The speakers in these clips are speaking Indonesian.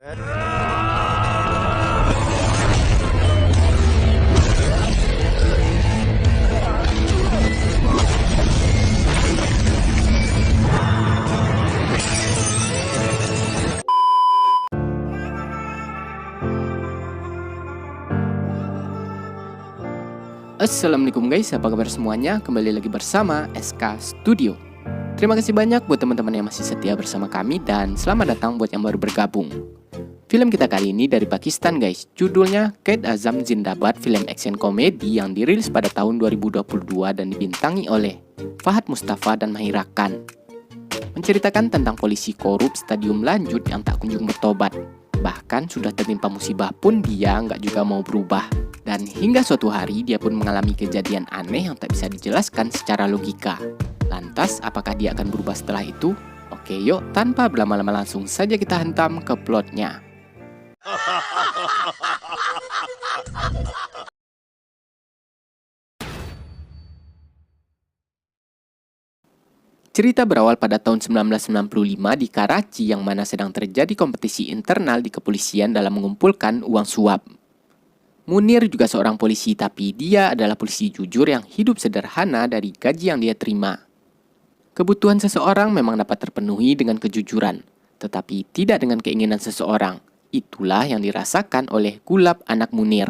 Assalamualaikum guys, apa kabar semuanya? Kembali lagi bersama SK Studio. Terima kasih banyak buat teman-teman yang masih setia bersama kami dan selamat datang buat yang baru bergabung. Film kita kali ini dari Pakistan guys, judulnya Quaid Azam Zindabad, film action komedi yang dirilis pada tahun 2022 dan dibintangi oleh Fahad Mustafa dan Mahira Khan. Menceritakan tentang polisi korup stadium lanjut yang tak kunjung bertobat. Bahkan sudah tertimpa musibah pun dia nggak juga mau berubah. Dan hingga suatu hari dia pun mengalami kejadian aneh yang tak bisa dijelaskan secara logika. Lantas apakah dia akan berubah setelah itu? Oke yuk, tanpa berlama-lama langsung saja kita hentam ke plotnya. Cerita berawal pada tahun 1995 di Karachi yang mana sedang terjadi kompetisi internal di kepolisian dalam mengumpulkan uang suap. Munir juga seorang polisi, tapi dia adalah polisi jujur yang hidup sederhana dari gaji yang dia terima. Kebutuhan seseorang memang dapat terpenuhi dengan kejujuran, tetapi tidak dengan keinginan seseorang. Itulah yang dirasakan oleh Gulab anak Munir.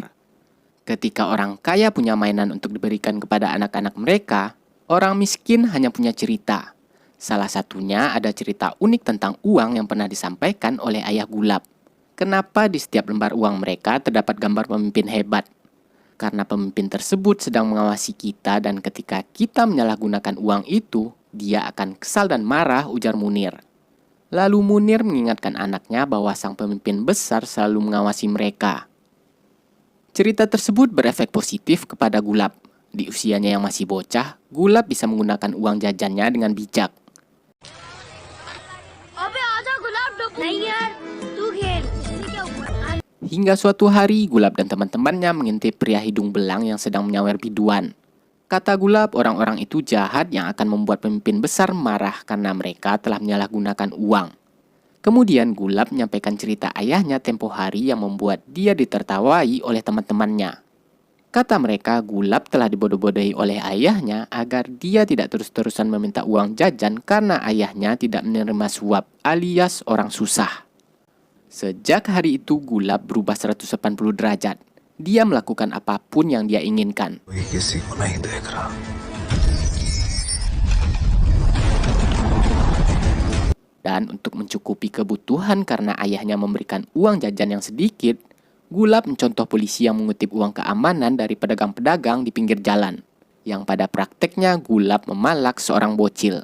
Ketika orang kaya punya mainan untuk diberikan kepada anak-anak mereka, orang miskin hanya punya cerita. Salah satunya ada cerita unik tentang uang yang pernah disampaikan oleh ayah Gulab. Kenapa di setiap lembar uang mereka terdapat gambar pemimpin hebat? Karena pemimpin tersebut sedang mengawasi kita dan ketika kita menyalahgunakan uang itu, dia akan kesal dan marah, ujar Munir. Lalu Munir mengingatkan anaknya bahwa sang pemimpin besar selalu mengawasi mereka. Cerita tersebut berefek positif kepada Gulab. Di usianya yang masih bocah, Gulab bisa menggunakan uang jajannya dengan bijak. Hingga suatu hari, Gulab dan teman-temannya mengintip pria hidung belang yang sedang menyawer biduan. Kata Gulab, orang-orang itu jahat yang akan membuat pemimpin besar marah karena mereka telah menyalahgunakan uang. Kemudian Gulab menyampaikan cerita ayahnya tempo hari yang membuat dia ditertawai oleh teman-temannya. Kata mereka, Gulab telah dibodoh-bodohi oleh ayahnya agar dia tidak terus-terusan meminta uang jajan karena ayahnya tidak menerima suap alias orang susah. Sejak hari itu Gulab berubah 180 derajat. Dia melakukan apapun yang dia inginkan. Dan untuk mencukupi kebutuhan karena ayahnya memberikan uang jajan yang sedikit, Gulab mencontoh polisi yang mengutip uang keamanan dari pedagang-pedagang di pinggir jalan. Yang pada prakteknya Gulab memalak seorang bocil.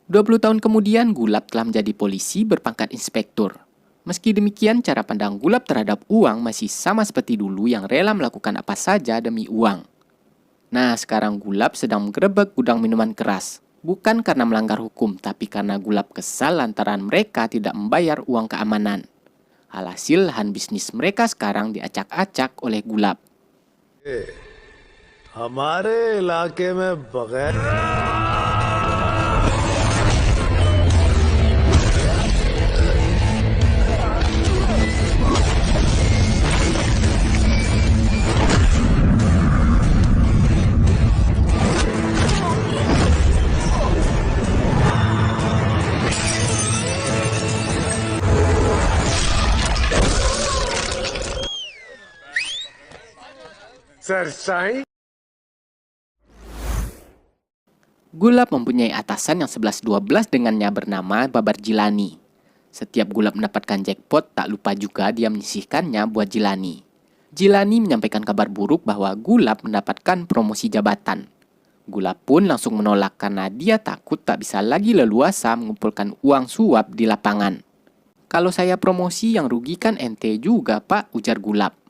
20 tahun kemudian, Gulab telah menjadi polisi berpangkat inspektur. Meski demikian, cara pandang Gulab terhadap uang masih sama seperti dulu yang rela melakukan apa saja demi uang. Nah, sekarang Gulab sedang menggerebek gudang minuman keras. Bukan karena melanggar hukum, tapi karena Gulab kesal lantaran mereka tidak membayar uang keamanan. Alhasil, lahan bisnis mereka sekarang diacak-acak oleh Gulab. हमारे इलाके में बगैर Selesai. Gulab mempunyai atasan yang 11-12 dengannya bernama Babar Jilani. Setiap Gulab mendapatkan jackpot, tak lupa juga dia menyisihkannya buat Jilani. Jilani menyampaikan kabar buruk bahwa Gulab mendapatkan promosi jabatan. Gulab pun langsung menolak karena dia takut tak bisa lagi leluasa mengumpulkan uang suap di lapangan. Kalau saya promosi yang rugikan ente juga pak, ujar Gulab.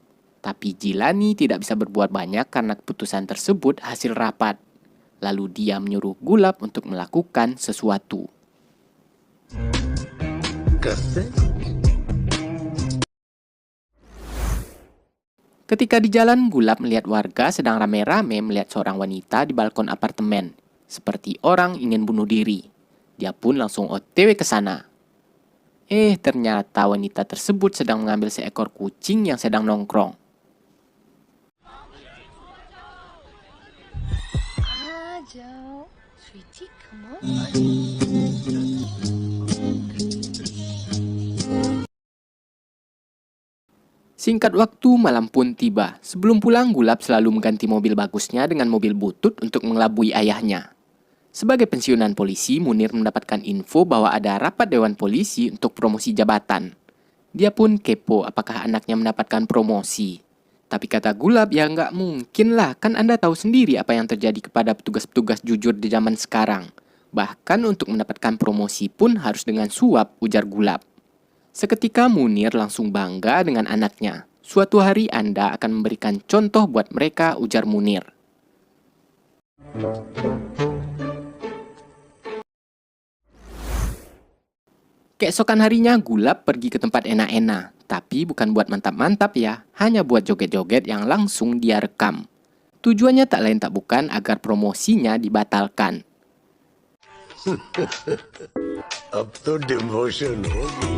Tapi Jilani tidak bisa berbuat banyak karena keputusan tersebut hasil rapat. Lalu dia menyuruh Gulab untuk melakukan sesuatu. Ketika di jalan, Gulab melihat warga sedang rame-rame melihat seorang wanita di balkon apartemen. seperti orang ingin bunuh diri. Dia pun langsung OTW ke sana. Ternyata wanita tersebut sedang mengambil seekor kucing yang sedang nongkrong. Sweetie, come on. Singkat waktu, malam pun tiba. Sebelum pulang, Gulab selalu mengganti mobil bagusnya dengan mobil butut untuk mengelabui ayahnya. Sebagai pensiunan polisi, Munir mendapatkan info bahwa ada rapat dewan polisi untuk promosi jabatan. Dia pun kepo apakah anaknya mendapatkan promosi. Tapi kata Gulab, ya nggak mungkin lah, kan Anda tahu sendiri apa yang terjadi kepada petugas-petugas jujur di zaman sekarang. Bahkan untuk mendapatkan promosi pun harus dengan suap, ujar Gulab. Seketika Munir langsung bangga dengan anaknya. Suatu hari Anda akan memberikan contoh buat mereka, ujar Munir. Keesokan harinya Gulab pergi ke tempat enak-enak. Tapi bukan buat mantap-mantap ya, hanya buat joget-joget yang langsung dia rekam. Tujuannya tak lain tak bukan agar promosinya dibatalkan. अब तो डिमोशन होगी.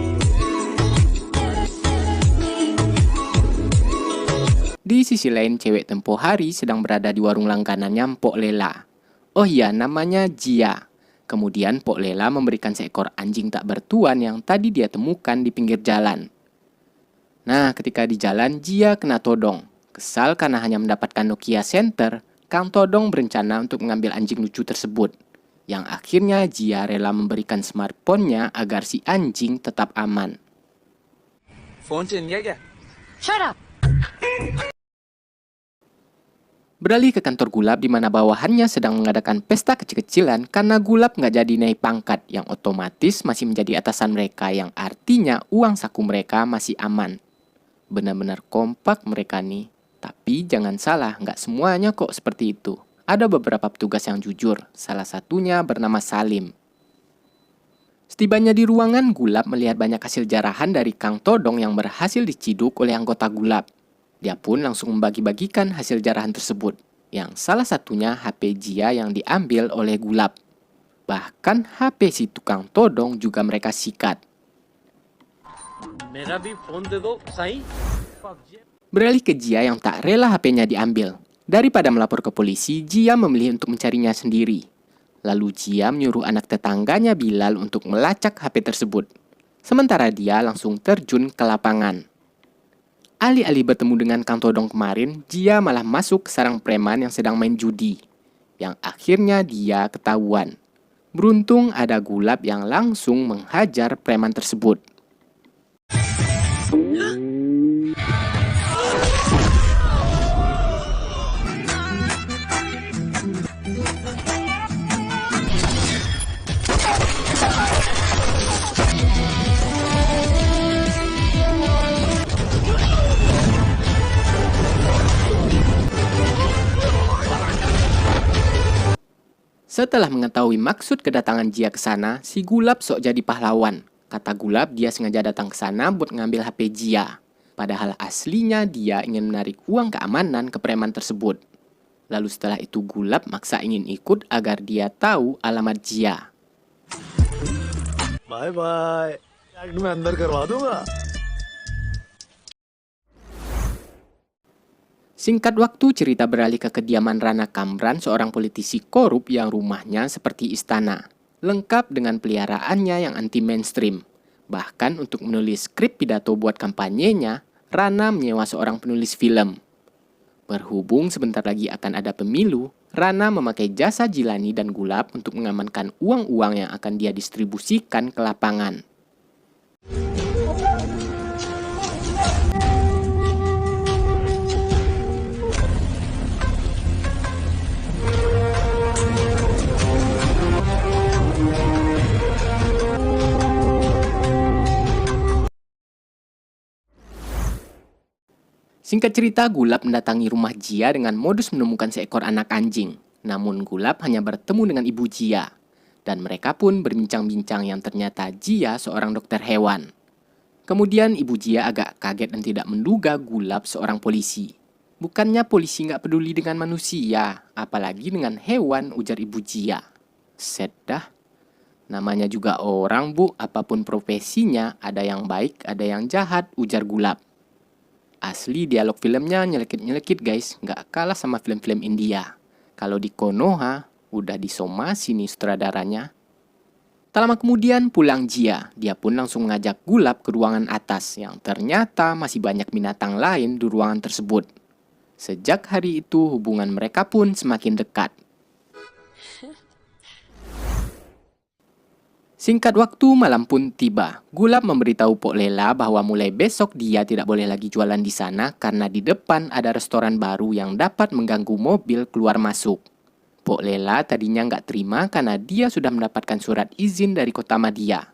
Di sisi lain, cewek tempo hari sedang berada di warung langganannya Mpok Lela. Oh iya, namanya Jia. Kemudian Pok Lela memberikan seekor anjing tak bertuan yang tadi dia temukan di pinggir jalan. Nah, ketika di jalan, Jia kena todong. Kesal karena hanya mendapatkan Nokia Center, Kang Todong berencana untuk mengambil anjing lucu tersebut. Yang akhirnya Jia rela memberikan smartphone-nya agar si anjing tetap aman. Phone छीन गया क्या? Shut up! Beralih ke kantor Gulab di mana bawahannya sedang mengadakan pesta kecil-kecilan karena Gulab nggak jadi naik pangkat yang otomatis masih menjadi atasan mereka yang artinya uang saku mereka masih aman. Benar-benar kompak mereka nih. Tapi jangan salah, nggak semuanya kok seperti itu. Ada beberapa petugas yang jujur, salah satunya bernama Salim. Setibanya di ruangan, Gulab melihat banyak hasil jarahan dari Kang Todong yang berhasil diciduk oleh anggota Gulab. Dia pun langsung membagi-bagikan hasil jarahan tersebut, yang salah satunya HP Jia yang diambil oleh Gulab. Bahkan HP si tukang todong juga mereka sikat. मेरा भी फोन दे दो Sai. Beralih ke Jia yang tak rela HP-nya diambil. Daripada melapor ke polisi, Jia memilih untuk mencarinya sendiri. Lalu Jia menyuruh anak tetangganya Bilal untuk melacak HP tersebut. Sementara dia langsung terjun ke lapangan. Alih-alih bertemu dengan Kang Todong kemarin, Jia malah masuk ke sarang preman yang sedang main judi. Yang akhirnya dia ketahuan. Beruntung ada Gulab yang langsung menghajar preman tersebut. Setelah mengetahui maksud kedatangan Jia ke sana, si Gulab sok jadi pahlawan. Kata Gulab, dia sengaja datang ke sana buat ngambil HP Jia. Padahal aslinya dia ingin menarik uang keamanan ke preman tersebut. Lalu setelah itu Gulab maksa ingin ikut agar dia tahu alamat Jia. Bye bye. Act में अंदर करवा दूंगा. Singkat waktu, cerita beralih ke kediaman Rana Kamran, seorang politisi korup yang rumahnya seperti istana. Lengkap dengan peliharaannya yang anti-mainstream. Bahkan untuk menulis skrip pidato buat kampanyenya, Rana menyewa seorang penulis film. Berhubung sebentar lagi akan ada pemilu, Rana memakai jasa Jilani dan Gulab untuk mengamankan uang-uang yang akan dia distribusikan ke lapangan. Singkat cerita, Gulab mendatangi rumah Jia dengan modus menemukan seekor anak anjing. Namun Gulab hanya bertemu dengan ibu Jia. Dan mereka pun berbincang-bincang yang ternyata Jia seorang dokter hewan. Kemudian ibu Jia agak kaget dan tidak menduga Gulab seorang polisi. Bukannya polisi nggak peduli dengan manusia, apalagi dengan hewan, ujar Ibu Jia. Set dah. Namanya juga orang, Bu, apapun profesinya, ada yang baik, ada yang jahat, ujar Gulab. Asli dialog filmnya nyelekit-nyelekit guys, nggak kalah sama film-film India. Kalau di Konoha, udah disomasi nih sutradaranya. Tak lama kemudian pulang Jia, dia pun langsung mengajak Gulab ke ruangan atas yang ternyata masih banyak binatang lain di ruangan tersebut. Sejak hari itu hubungan mereka pun semakin dekat. Singkat waktu malam pun tiba. Gulab memberitahu Pok Lela bahwa mulai besok dia tidak boleh lagi jualan di sana karena di depan ada restoran baru yang dapat mengganggu mobil keluar masuk. Pok Lela tadinya nggak terima karena dia sudah mendapatkan surat izin dari kota Madya.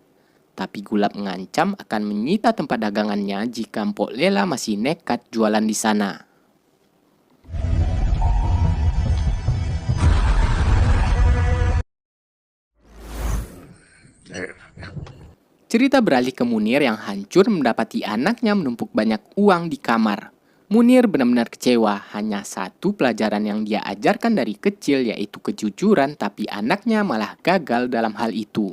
Tapi Gulab mengancam akan menyita tempat dagangannya jika Pok Lela masih nekat jualan di sana. Cerita beralih ke Munir yang hancur mendapati anaknya menumpuk banyak uang di kamar. Munir benar-benar kecewa, hanya satu pelajaran yang dia ajarkan dari kecil yaitu kejujuran, tapi anaknya malah gagal dalam hal itu.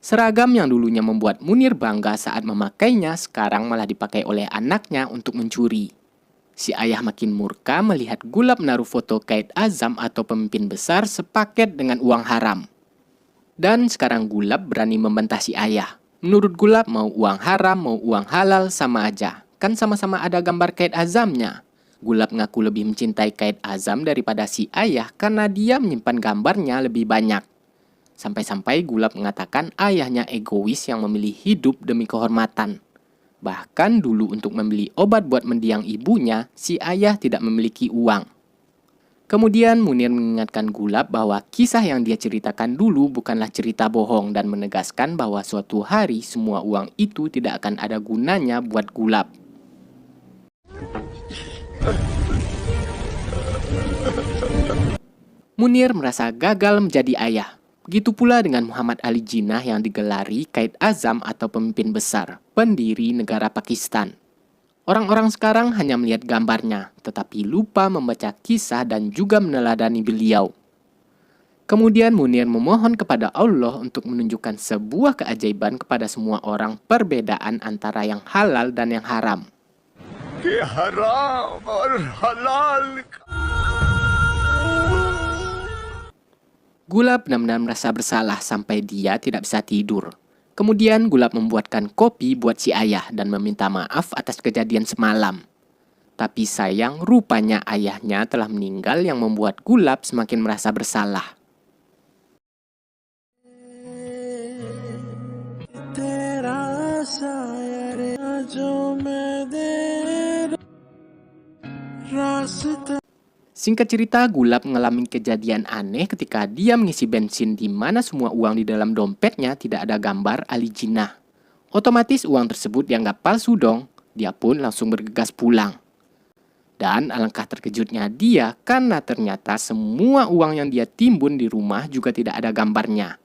Seragam yang dulunya membuat Munir bangga saat memakainya, sekarang malah dipakai oleh anaknya untuk mencuri. Si ayah makin murka melihat Gulab menaruh foto Qaid Azam atau pemimpin besar sepaket dengan uang haram. Dan sekarang Gulab berani membantah si ayah. Menurut Gulab, mau uang haram, mau uang halal sama aja. Kan sama-sama ada gambar Qaid Azamnya. Gulab ngaku lebih mencintai Qaid Azam daripada si ayah karena dia menyimpan gambarnya lebih banyak. Sampai-sampai Gulab mengatakan ayahnya egois yang memilih hidup demi kehormatan. Bahkan dulu untuk membeli obat buat mendiang ibunya, si ayah tidak memiliki uang. Kemudian Munir mengingatkan Gulab bahwa kisah yang dia ceritakan dulu bukanlah cerita bohong dan menegaskan bahwa suatu hari semua uang itu tidak akan ada gunanya buat Gulab. Munir merasa gagal menjadi ayah. Begitu pula dengan Muhammad Ali Jinnah yang digelari Qaid Azam atau pemimpin besar, pendiri negara Pakistan. Orang-orang sekarang hanya melihat gambarnya, tetapi lupa membaca kisah dan juga meneladani beliau. Kemudian Munir memohon kepada Allah untuk menunjukkan sebuah keajaiban kepada semua orang, perbedaan antara yang halal dan yang haram. कि हराम और हलाल Gulab benar-benar merasa bersalah sampai dia tidak bisa tidur. Kemudian Gulab membuatkan kopi buat si ayah dan meminta maaf atas kejadian semalam. Tapi sayang, rupanya ayahnya telah meninggal yang membuat Gulab semakin merasa bersalah. Singkat cerita, Gulab mengalami kejadian aneh ketika dia mengisi bensin di mana semua uang di dalam dompetnya tidak ada gambar Ali Jinnah. Otomatis uang tersebut dianggap palsu dong. Dia pun langsung bergegas pulang. Dan alangkah terkejutnya dia karena ternyata semua uang yang dia timbun di rumah juga tidak ada gambarnya.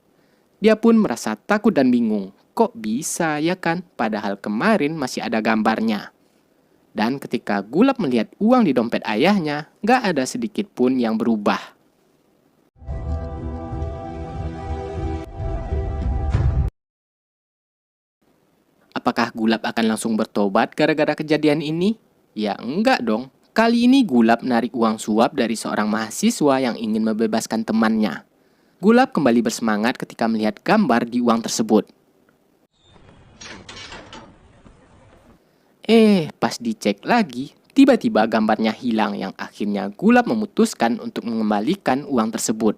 Dia pun merasa takut dan bingung. Kok bisa ya kan? Padahal kemarin masih ada gambarnya. Dan ketika Gulab melihat uang di dompet ayahnya, gak ada sedikit pun yang berubah. Apakah Gulab akan langsung bertobat gara-gara kejadian ini? Ya enggak dong. Kali ini Gulab menarik uang suap dari seorang mahasiswa yang ingin membebaskan temannya. Gulab kembali bersemangat ketika melihat gambar di uang tersebut. Pas dicek lagi, tiba-tiba gambarnya hilang yang akhirnya Gulab memutuskan untuk mengembalikan uang tersebut.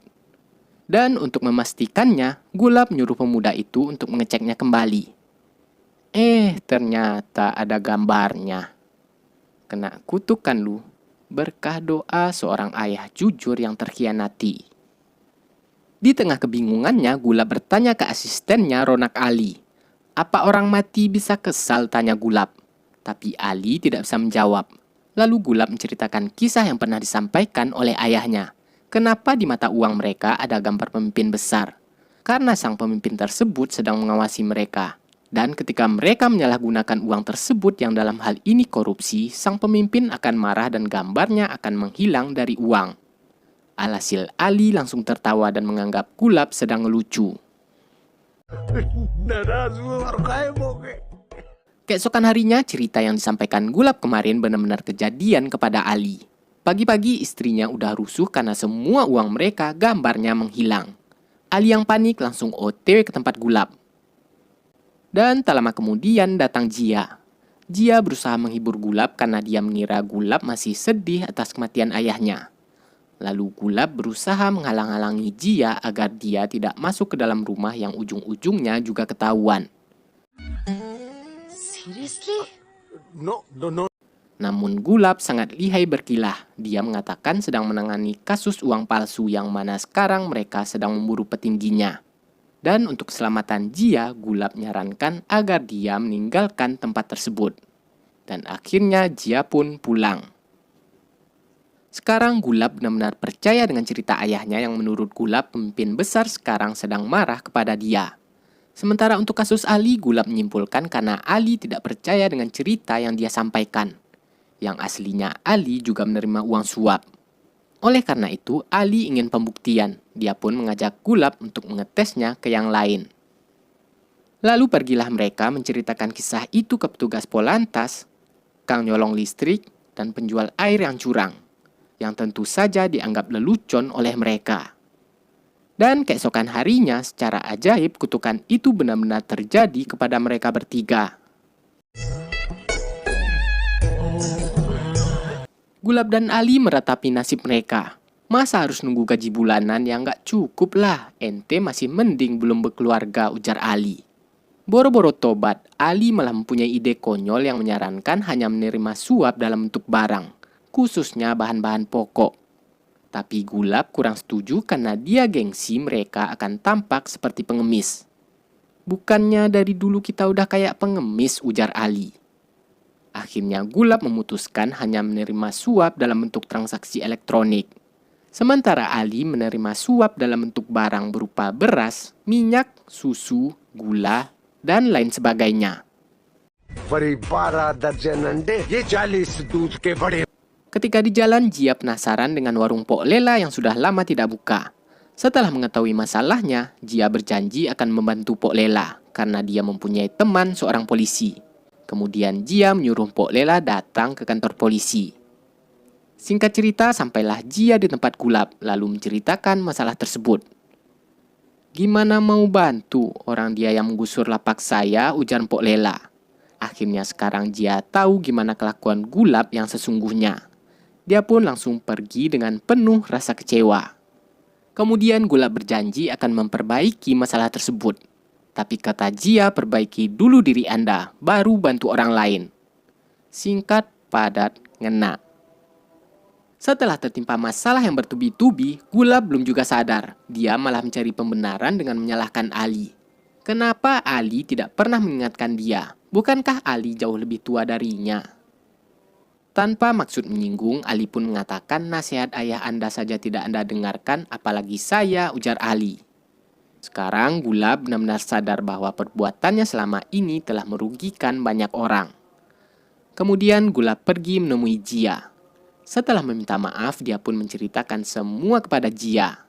Dan untuk memastikannya, Gulab menyuruh pemuda itu untuk mengeceknya kembali. Ternyata ada gambarnya. Kena kutukan lu, berkah doa seorang ayah jujur yang terkhianati. Di tengah kebingungannya, Gulab bertanya ke asistennya Ronak Ali. Apa orang mati bisa kesal, tanya Gulab. Tapi Ali tidak bisa menjawab. Lalu Gulab menceritakan kisah yang pernah disampaikan oleh ayahnya. Kenapa di mata uang mereka ada gambar pemimpin besar? Karena sang pemimpin tersebut sedang mengawasi mereka. Dan ketika mereka menyalahgunakan uang tersebut yang dalam hal ini korupsi, sang pemimpin akan marah dan gambarnya akan menghilang dari uang. Alhasil Ali langsung tertawa dan menganggap Gulab sedang ngelucu. नाराज हुआ और गायब हो गए। Keesokan harinya, cerita yang disampaikan Gulab kemarin benar-benar kejadian kepada Ali. Pagi-pagi istrinya udah rusuh karena semua uang mereka gambarnya menghilang. Ali yang panik langsung OTW ke tempat Gulab. Dan tak lama kemudian datang Jia. Jia berusaha menghibur Gulab karena dia mengira Gulab masih sedih atas kematian ayahnya. Lalu Gulab berusaha menghalang-halangi Jia agar dia tidak masuk ke dalam rumah yang ujung-ujungnya juga ketahuan. Seriously? No, no, no. Namun Gulab sangat lihai berkilah. Dia mengatakan sedang menangani kasus uang palsu yang mana sekarang mereka sedang memburu petingginya. Dan untuk keselamatan Jia, Gulab menyarankan agar dia meninggalkan tempat tersebut. Dan akhirnya Jia pun pulang. Sekarang Gulab benar-benar percaya dengan cerita ayahnya yang menurut Gulab pemimpin besar sekarang sedang marah kepada dia. Sementara untuk kasus Ali, Gulab menyimpulkan karena Ali tidak percaya dengan cerita yang dia sampaikan. Yang aslinya Ali juga menerima uang suap. Oleh karena itu, Ali ingin pembuktian. Dia pun mengajak Gulab untuk mengetesnya ke yang lain. Lalu pergilah mereka menceritakan kisah itu ke petugas Polantas, Kang nyolong listrik, dan penjual air yang curang. Yang tentu saja dianggap lelucon oleh mereka. Dan keesokan harinya, secara ajaib kutukan itu benar-benar terjadi kepada mereka bertiga. Gulab dan Ali meratapi nasib mereka. Masa harus nunggu gaji bulanan yang gak cukup lah, ente masih mending belum berkeluarga, ujar Ali. Boro-boro tobat, Ali malah mempunyai ide konyol yang menyarankan hanya menerima suap dalam bentuk barang. Khususnya bahan-bahan pokok. Tapi Gulab kurang setuju karena dia gengsi mereka akan tampak seperti pengemis. Bukannya dari dulu kita udah kayak pengemis, ujar Ali. Akhirnya Gulab memutuskan hanya menerima suap dalam bentuk transaksi elektronik. Sementara Ali menerima suap dalam bentuk barang berupa beras, minyak, susu, gula, dan lain sebagainya. Ketika di jalan, Jia penasaran dengan warung Pok Lela yang sudah lama tidak buka. Setelah mengetahui masalahnya, Jia berjanji akan membantu Pok Lela karena dia mempunyai teman seorang polisi. Kemudian Jia menyuruh Pok Lela datang ke kantor polisi. Singkat cerita, sampailah Jia di tempat Gulab, lalu menceritakan masalah tersebut. Gimana mau bantu? Orang dia yang menggusur lapak saya, ujar Pok Lela. Akhirnya sekarang Jia tahu gimana kelakuan Gulab yang sesungguhnya. Dia pun langsung pergi dengan penuh rasa kecewa. Kemudian Gulab berjanji akan memperbaiki masalah tersebut. Tapi kata Jia, perbaiki dulu diri Anda, baru bantu orang lain. Singkat, padat, ngena. Setelah tertimpa masalah yang bertubi-tubi, Gulab belum juga sadar. Dia malah mencari pembenaran dengan menyalahkan Ali. Kenapa Ali tidak pernah mengingatkan dia? Bukankah Ali jauh lebih tua darinya? Tanpa maksud menyinggung, Ali pun mengatakan nasihat ayah Anda saja tidak Anda dengarkan, apalagi saya, ujar Ali. Sekarang Gulab benar-benar sadar bahwa perbuatannya selama ini telah merugikan banyak orang. Kemudian Gulab pergi menemui Jia. Setelah meminta maaf, dia pun menceritakan semua kepada Jia.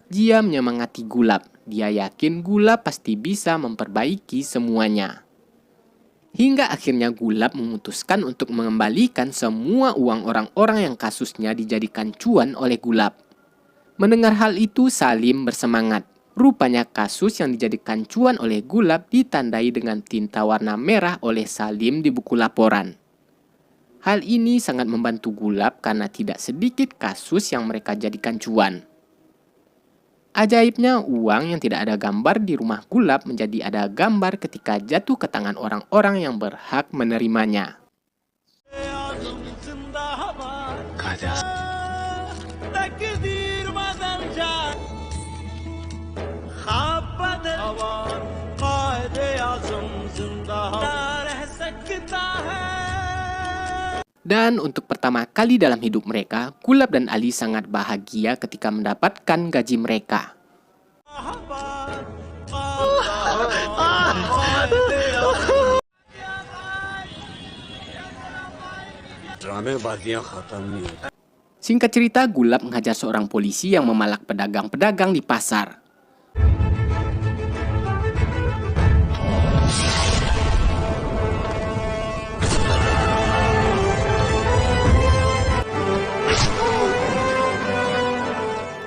Jia menyemangati Gulab. Dia yakin Gulab pasti bisa memperbaiki semuanya. Hingga akhirnya Gulab memutuskan untuk mengembalikan semua uang orang-orang yang kasusnya dijadikan cuan oleh Gulab. Mendengar hal itu, Salim bersemangat. Rupanya kasus yang dijadikan cuan oleh Gulab ditandai dengan tinta warna merah oleh Salim di buku laporan. Hal ini sangat membantu Gulab karena tidak sedikit kasus yang mereka jadikan cuan. Ajaibnya, uang yang tidak ada gambar di rumah Gulab menjadi ada gambar ketika jatuh ke tangan orang-orang yang berhak menerimanya. Dan untuk pertama kali dalam hidup mereka, Gulab dan Ali sangat bahagia ketika mendapatkan gaji mereka. ड्रामेबाजियां खत्म नहीं होती। Singkat cerita, Gulab menghajar seorang polisi yang memalak pedagang-pedagang di pasar.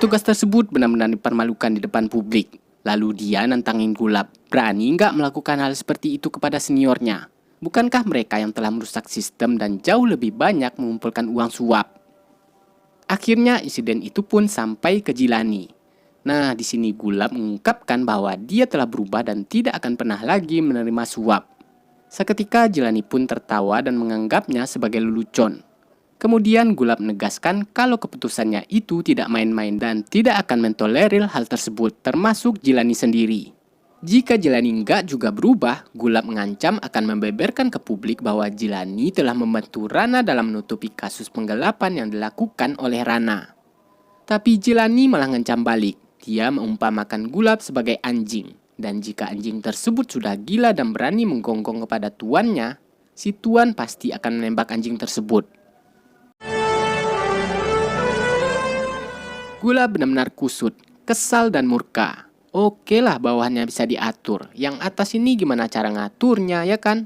Tugas tersebut benar-benar dipermalukan di depan publik. Lalu dia nantangin Gulab, berani nggak melakukan hal seperti itu kepada seniornya? Bukankah mereka yang telah merusak sistem dan jauh lebih banyak mengumpulkan uang suap? Akhirnya insiden itu pun sampai ke Jilani. Nah, di sini Gulab mengungkapkan bahwa dia telah berubah dan tidak akan pernah lagi menerima suap. Seketika Jilani pun tertawa dan menganggapnya sebagai lelucon. Kemudian Gulab menegaskan kalau keputusannya itu tidak main-main dan tidak akan mentolerir hal tersebut, termasuk Jilani sendiri. Jika Jilani enggak juga berubah, Gulab mengancam akan membeberkan ke publik bahwa Jilani telah membantu Rana dalam menutupi kasus penggelapan yang dilakukan oleh Rana. Tapi Jilani malah ngancam balik. Dia mengumpamakan Gulab sebagai anjing. Dan jika anjing tersebut sudah gila dan berani menggonggong kepada tuannya, si tuan pasti akan menembak anjing tersebut. Gulab benar-benar kusut, kesal dan murka. Oke lah bawahannya bisa diatur, yang atas ini gimana cara ngaturnya ya kan?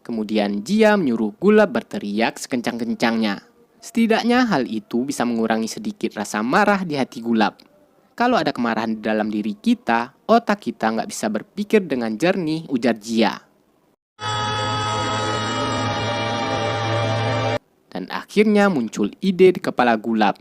Kemudian Jia menyuruh Gulab berteriak sekencang-kencangnya. Setidaknya hal itu bisa mengurangi sedikit rasa marah di hati Gulab. Kalau ada kemarahan di dalam diri kita, otak kita nggak bisa berpikir dengan jernih, ujar Jia. Dan akhirnya muncul ide di kepala Gulab.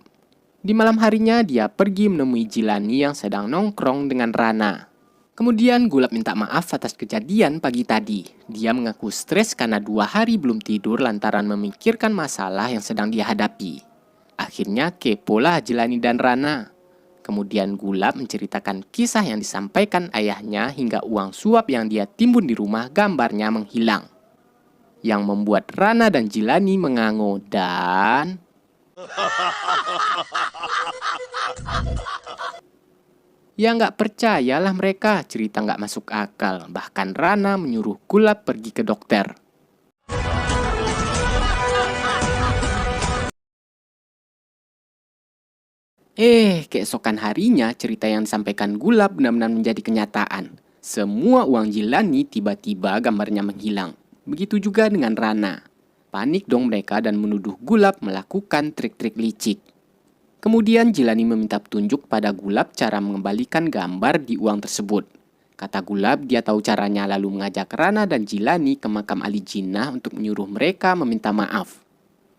Di malam harinya dia pergi menemui Jilani yang sedang nongkrong dengan Rana. Kemudian Gulab minta maaf atas kejadian pagi tadi. Dia mengaku stres karena 2 hari belum tidur lantaran memikirkan masalah yang sedang dia hadapi. Akhirnya kepolah Jilani dan Rana. Kemudian Gulab menceritakan kisah yang disampaikan ayahnya hingga uang suap yang dia timbun di rumah gambarnya menghilang. Yang membuat Rana dan Jilani mengangguk dan... Ya nggak percayalah mereka, cerita nggak masuk akal. Bahkan Rana menyuruh Gulab pergi ke dokter. Keesokan harinya cerita yang disampaikan Gulab benar-benar menjadi kenyataan. Semua uang Jilani tiba-tiba gambarnya menghilang. Begitu juga dengan Rana. Panik dong mereka dan menuduh Gulab melakukan trik-trik licik. Kemudian Jilani meminta petunjuk pada Gulab cara mengembalikan gambar di uang tersebut. Kata Gulab dia tahu caranya lalu mengajak Rana dan Jilani ke makam Ali Jinnah untuk menyuruh mereka meminta maaf.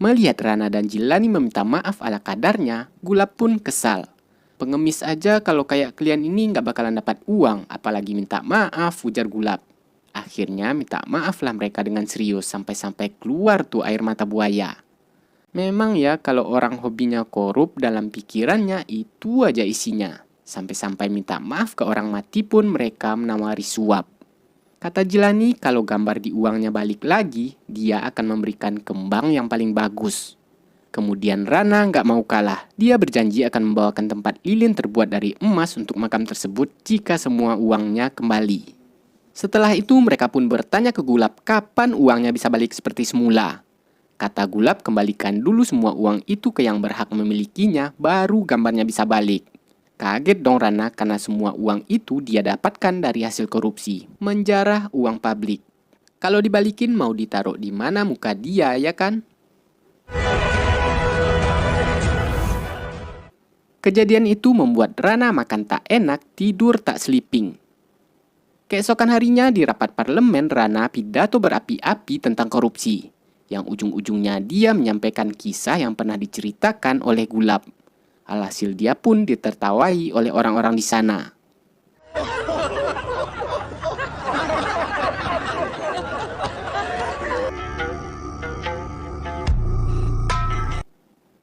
Melihat Rana dan Jilani meminta maaf ala kadarnya, Gulab pun kesal. Pengemis aja kalau kayak kalian ini nggak bakalan dapat uang, apalagi minta maaf, ujar Gulab. Akhirnya minta maaflah mereka dengan serius sampai-sampai keluar tuh air mata buaya. Memang ya kalau orang hobinya korup dalam pikirannya itu aja isinya. Sampai-sampai minta maaf ke orang mati pun mereka menawari suap. Kata Jilani kalau gambar di uangnya balik lagi, dia akan memberikan kembang yang paling bagus. Kemudian Rana nggak mau kalah. Dia berjanji akan membawakan tempat lilin terbuat dari emas untuk makam tersebut jika semua uangnya kembali. Setelah itu mereka pun bertanya ke Gulab kapan uangnya bisa balik seperti semula. Kata Gulab kembalikan dulu semua uang itu ke yang berhak memilikinya, baru gambarnya bisa balik. Kaget dong Rana karena semua uang itu dia dapatkan dari hasil korupsi, menjarah uang publik. Kalau dibalikin mau ditaruh di mana muka dia ya kan? Kejadian itu membuat Rana makan tak enak, tidur tak sleeping. Keesokan harinya di rapat parlemen, Rana pidato berapi-api tentang korupsi. Yang ujung-ujungnya dia menyampaikan kisah yang pernah diceritakan oleh Gulab. Alhasil dia pun ditertawai oleh orang-orang di sana.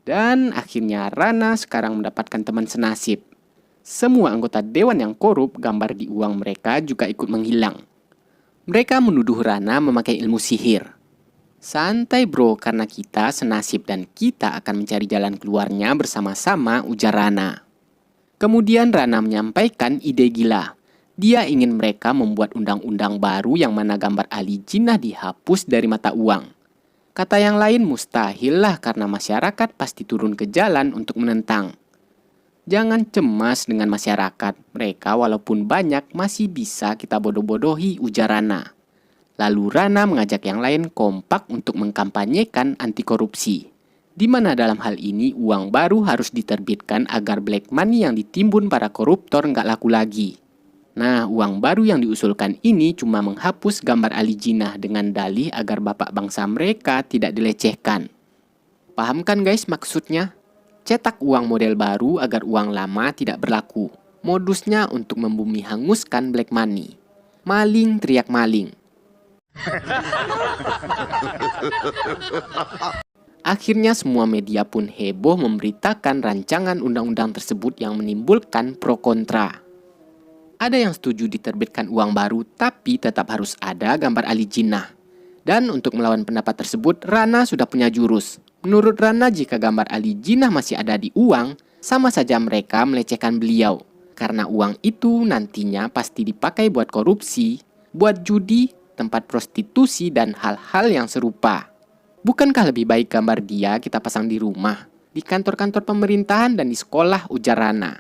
Dan akhirnya Rana sekarang mendapatkan teman senasib. Semua anggota dewan yang korup, gambar di uang mereka juga ikut menghilang. Mereka menuduh Rana memakai ilmu sihir. Santai bro, karena kita senasib dan kita akan mencari jalan keluarnya bersama-sama, ujar Rana. Kemudian Rana menyampaikan ide gila. Dia ingin mereka membuat undang-undang baru yang mana gambar Ali Jinnah dihapus dari mata uang. Kata yang lain mustahil lah karena masyarakat pasti turun ke jalan untuk menentang. Jangan cemas dengan masyarakat, mereka walaupun banyak masih bisa kita bodoh-bodohi, ujar Rana. Lalu Rana mengajak yang lain kompak untuk mengkampanyekan anti korupsi. Di mana dalam hal ini uang baru harus diterbitkan agar black money yang ditimbun para koruptor nggak laku lagi. Nah, uang baru yang diusulkan ini cuma menghapus gambar Ali Jinnah dengan dalih agar bapak bangsa mereka tidak dilecehkan. Paham kan guys maksudnya? Cetak uang model baru agar uang lama tidak berlaku. Modusnya untuk membumi hanguskan black money. Maling teriak maling. Akhirnya semua media pun heboh memberitakan rancangan undang-undang tersebut yang menimbulkan pro kontra. Ada yang setuju diterbitkan uang baru tapi tetap harus ada gambar Ali Jinnah. Dan untuk melawan pendapat tersebut, Rana sudah punya jurus. Menurut Rana, jika gambar Ali Jinnah masih ada di uang, sama saja mereka melecehkan beliau. Karena uang itu nantinya pasti dipakai buat korupsi, buat judi, tempat prostitusi, dan hal-hal yang serupa. Bukankah lebih baik gambar dia kita pasang di rumah, di kantor-kantor pemerintahan, dan di sekolah, ujar Rana.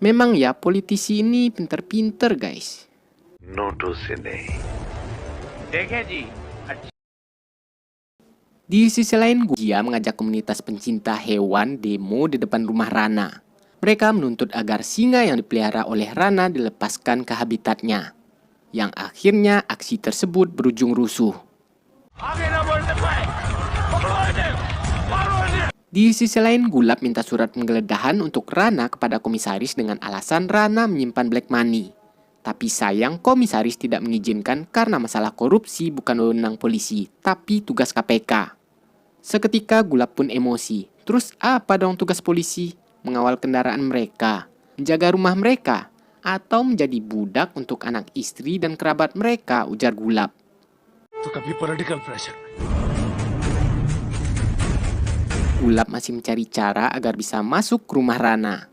Memang ya, politisi ini pinter-pinter guys. Di sisi lain, dia mengajak komunitas pencinta hewan demo di depan rumah Rana. Mereka menuntut agar singa yang dipelihara oleh Rana dilepaskan ke habitatnya. Yang akhirnya aksi tersebut berujung rusuh. Di sisi lain, Gulab minta surat penggeledahan untuk Rana kepada komisaris dengan alasan Rana menyimpan black money. Tapi sayang komisaris tidak mengizinkan karena masalah korupsi bukan wewenang polisi, tapi tugas KPK. Seketika Gulab pun emosi. Terus apa dong tugas polisi? Mengawal kendaraan mereka, menjaga rumah mereka, atau menjadi budak untuk anak istri dan kerabat mereka, ujar Gulab. तो कभी political pressure Gulab masih mencari cara agar bisa masuk ke rumah Rana.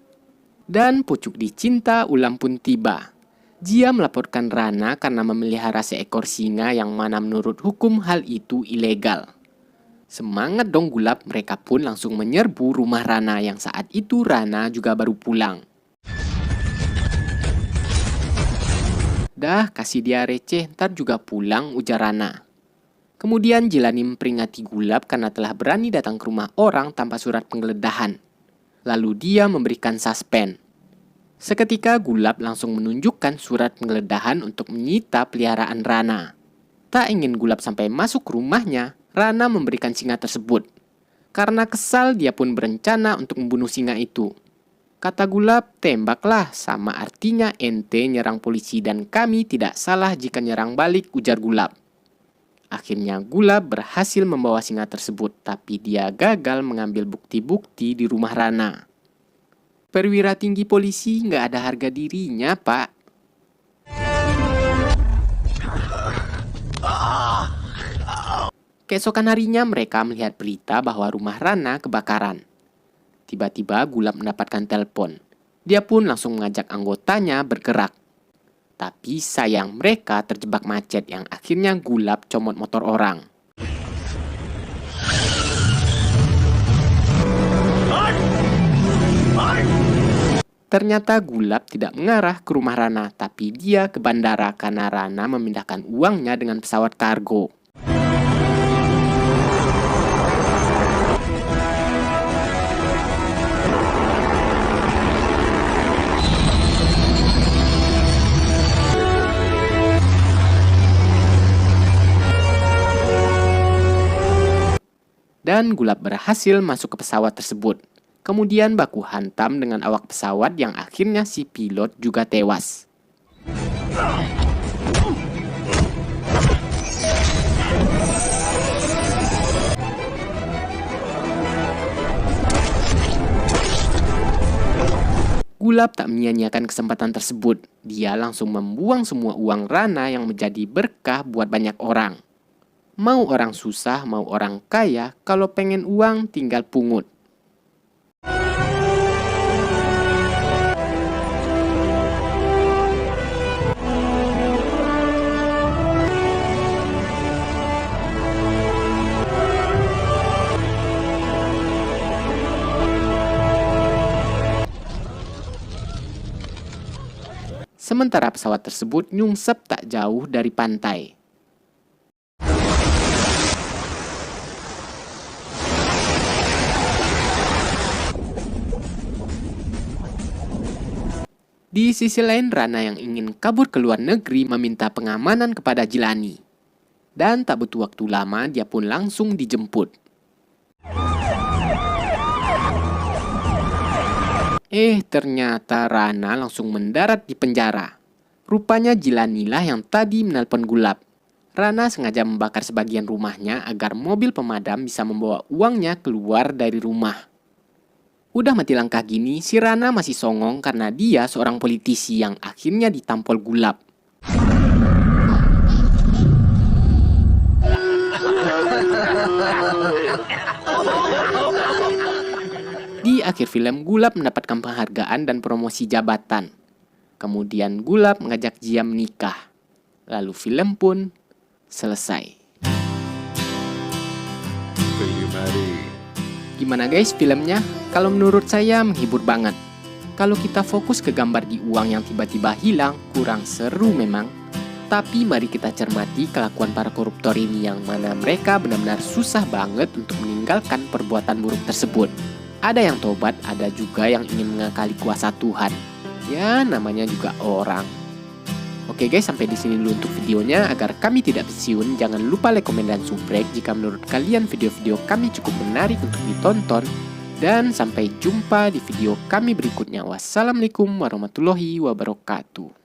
Dan pucuk dicinta Ulam pun tiba. Dia melaporkan Rana karena memelihara seekor singa yang mana menurut hukum hal itu ilegal. Semangat dong Gulab, mereka pun langsung menyerbu rumah Rana yang saat itu Rana juga baru pulang. Dah, kasih dia receh, ntar juga pulang, ujar Rana. Kemudian Jilani memperingati Gulab karena telah berani datang ke rumah orang tanpa surat penggeledahan. Lalu dia memberikan suspen. Seketika Gulab langsung menunjukkan surat penggeledahan untuk menyita peliharaan Rana. Tak ingin Gulab sampai masuk ke rumahnya, Rana memberikan singa tersebut. Karena kesal, dia pun berencana untuk membunuh singa itu. Kata Gulab, tembaklah, sama artinya ente nyerang polisi dan kami tidak salah jika nyerang balik, ujar Gulab. Akhirnya Gulab berhasil membawa singa tersebut, tapi dia gagal mengambil bukti-bukti di rumah Rana. Perwira tinggi polisi nggak ada harga dirinya, Pak. Keesokan harinya mereka melihat berita bahwa rumah Rana kebakaran. Tiba-tiba Gulab mendapatkan telepon. Dia pun langsung mengajak anggotanya bergerak. Tapi sayang mereka terjebak macet yang akhirnya Gulab comot motor orang. Ternyata Gulab tidak mengarah ke rumah Rana, tapi dia ke bandara karena Rana memindahkan uangnya dengan pesawat kargo. Dan Gulab berhasil masuk ke pesawat tersebut. Kemudian baku hantam dengan awak pesawat yang akhirnya si pilot juga tewas. Gulab tak menyia-nyiakan kesempatan tersebut. Dia langsung membuang semua uang Rana yang menjadi berkah buat banyak orang. Mau orang susah, mau orang kaya, kalau pengen uang tinggal pungut. Sementara pesawat tersebut nyungsep tak jauh dari pantai. Di sisi lain, Rana yang ingin kabur ke luar negeri meminta pengamanan kepada Jilani. Dan tak butuh waktu lama, dia pun langsung dijemput. Ternyata Rana langsung mendarat di penjara. Rupanya Jilanilah yang tadi menelpon Gulab. Rana sengaja membakar sebagian rumahnya agar mobil pemadam bisa membawa uangnya keluar dari rumah. Udah mati langkah gini, si Rana masih songong karena dia seorang politisi yang akhirnya ditampol Gulab. Di akhir film, Gulab mendapatkan penghargaan dan promosi jabatan. Kemudian Gulab mengajak Jia menikah. Lalu film pun selesai. Gimana guys filmnya? Kalau menurut saya menghibur banget. Kalau kita fokus ke gambar di uang yang tiba-tiba hilang, kurang seru memang. Tapi mari kita cermati kelakuan para koruptor ini yang mana mereka benar-benar susah banget untuk meninggalkan perbuatan buruk tersebut. Ada yang tobat, ada juga yang ingin mengakali kuasa Tuhan. Ya, namanya juga orang. Oke guys, sampai di sini dulu untuk videonya. Agar kami tidak pensiun, jangan lupa like, komen, dan subscribe jika menurut kalian video-video kami cukup menarik untuk ditonton. Dan sampai jumpa di video kami berikutnya. Wassalamualaikum warahmatullahi wabarakatuh.